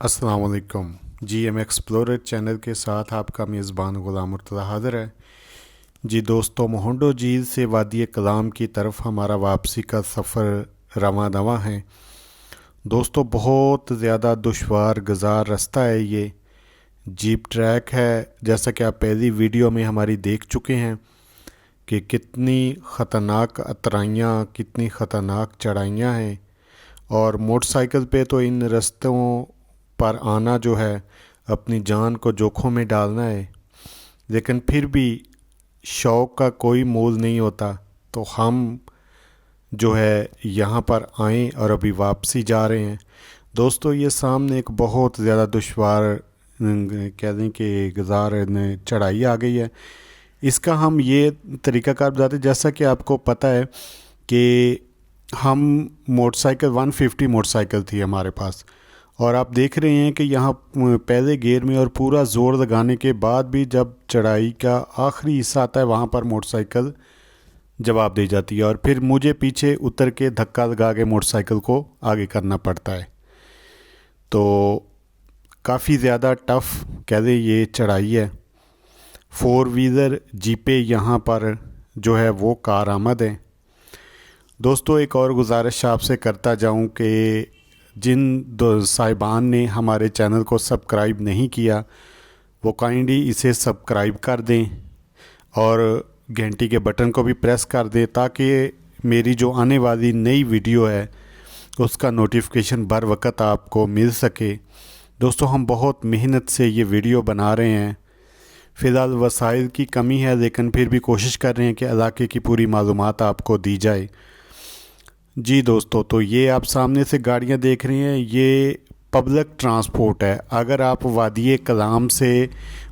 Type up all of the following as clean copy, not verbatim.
अस्सलाम वालेकुम। GM explorer channel के साथ आपका मेज़बान ग़ुलाम मुर्तज़ा हाज़िर है। जी दोस्तों, मोहंडो झील से वादी कलाम की तरफ हमारा वापसी का सफ़र रवां दवा है। दोस्तों, बहुत ज़्यादा दुश्वार गुज़ार रास्ता है। ये जीप ट्रैक है, जैसा कि आप पहली वीडियो में हमारी देख चुके हैं कि कितनी ख़तरनाक अतराइयाँ, कितनी ख़तरनाक चढ़ाइयाँ हैं। और मोटरसाइकिल पे तो इन रास्तों पर आना जो है अपनी जान को जोखों में डालना है, लेकिन फिर भी शौक़ का कोई मोल नहीं होता। तो हम जो है यहाँ पर आए और अभी वापसी जा रहे हैं। दोस्तों, ये सामने एक बहुत ज़्यादा दुश्वार कह दें कि गुज़ार चढ़ाई आ गई है। इसका हम ये तरीक़ाकार बताते, जैसा कि आपको पता है कि हम मोटरसाइकिल 150 मोटरसाइकिल थी हमारे पास, और आप देख रहे हैं कि यहाँ पहले गियर में और पूरा ज़ोर लगाने के बाद भी जब चढ़ाई का आखिरी हिस्सा आता है वहाँ पर मोटरसाइकिल जवाब दे जाती है, और फिर मुझे पीछे उतर के धक्का लगा के मोटरसाइकिल को आगे करना पड़ता है। तो काफ़ी ज़्यादा टफ़ कह दें ये चढ़ाई है। 4 व्हीलर जीपे यहाँ पर जो है वो कारआमद है। दोस्तों, एक और गुजारिश आपसे करता जाऊं कि जिन साहिबान ने हमारे चैनल को सब्सक्राइब नहीं किया वो काइंडली इसे सब्सक्राइब कर दें और घंटी के बटन को भी प्रेस कर दें, ताकि मेरी जो आने वाली नई वीडियो है उसका नोटिफिकेशन बर वक्त आपको मिल सके। दोस्तों, हम बहुत मेहनत से ये वीडियो बना रहे हैं। फ़िलहाल वसाइल की कमी है, लेकिन फिर भी कोशिश कर रहे हैं कि इलाके की पूरी मालूमात आपको दी जाए। जी दोस्तों, तो ये आप सामने से गाड़ियाँ देख रही हैं, ये पब्लिक ट्रांसपोर्ट है। अगर आप वादी कलाम से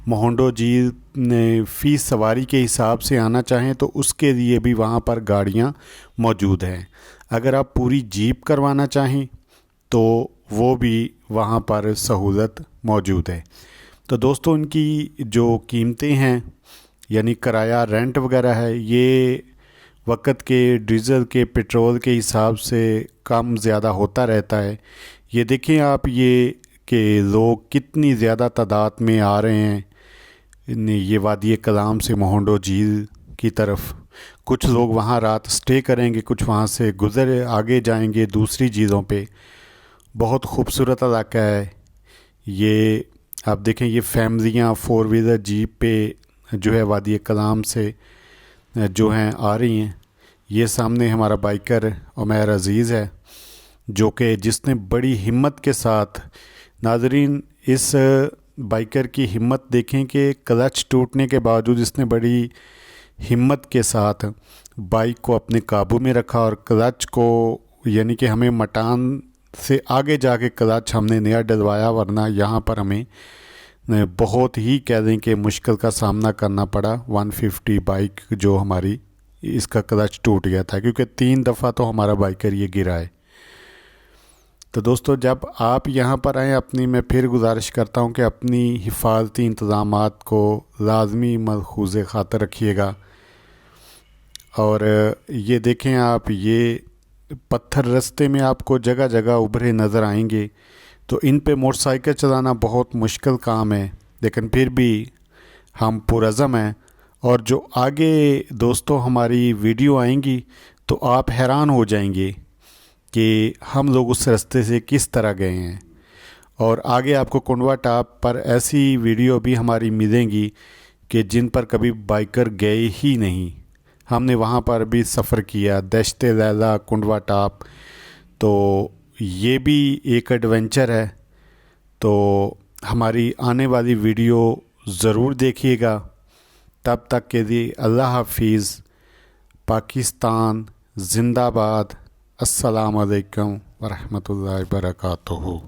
मोहंडो झील फ़ीस सवारी के हिसाब से आना चाहें तो उसके लिए भी वहाँ पर गाड़ियाँ मौजूद हैं। अगर आप पूरी जीप करवाना चाहें तो वो भी वहाँ पर सहूलत मौजूद है। तो दोस्तों, इनकी जो कीमतें हैं यानी किराया रेंट वगैरह है, ये वक्त के डीज़ल के पेट्रोल के हिसाब से कम ज़्यादा होता रहता है। ये देखें आप ये कि लोग कितनी ज़्यादा तादाद में आ रहे हैं ये वादी कलाम से मोहंडो झील की तरफ। कुछ लोग वहाँ रात स्टे करेंगे, कुछ वहाँ से गुज़र आगे जाएंगे दूसरी झीलों पे। बहुत खूबसूरत इलाका है ये। आप देखें, ये फैमिलियाँ 4 व्हीलर जीप पे जो है वादी कलाम से जो हैं आ रही हैं। ये सामने हमारा बाइकर उमैर अज़ीज़ है, जो कि जिसने बड़ी हिम्मत के साथ, नाज़रीन इस बाइकर की हिम्मत देखें कि क्लच टूटने के बावजूद इसने बड़ी हिम्मत के साथ बाइक को अपने काबू में रखा और क्लच को यानी कि हमें मटान से आगे जाके क्लच हमने नया डलवाया, वरना यहाँ पर हमें बहुत ही कह दें कि मुश्किल का सामना करना पड़ा। 150 बाइक जो हमारी, इसका क्लच टूट गया था क्योंकि 3 दफ़ा तो हमारा बाइकर ये गिरा है। तो दोस्तों, जब आप यहाँ पर आएँ, अपनी मैं फिर गुजारिश करता हूँ कि अपनी हिफाजती इंतज़ामात को लाजमी मलहूज़े ख़ातर रखिएगा। और ये देखें आप, ये पत्थर रास्ते में आपको जगह जगह उभरे नज़र आएंगे। तो इन पे मोटरसाइकिल चलाना बहुत मुश्किल काम है, लेकिन फिर भी हम पुरज़म हैं। और जो आगे दोस्तों हमारी वीडियो आएंगी तो आप हैरान हो जाएंगे कि हम लोग उस रास्ते से किस तरह गए हैं। और आगे आपको कुंडवा टॉप पर ऐसी वीडियो भी हमारी मिलेंगी कि जिन पर कभी बाइकर गए ही नहीं। हमने वहाँ पर भी सफ़र किया, दश्ते लैला, कुंडवा टॉप। तो ये भी एक एडवेंचर है। तो हमारी आने वाली वीडियो ज़रूर देखिएगा। तब तक के लिए अल्लाह हाफिज़। पाकिस्तान ज़िंदाबाद। अस्सलाम वालेकुम व रहमतुल्लाहि व बरकातुहू।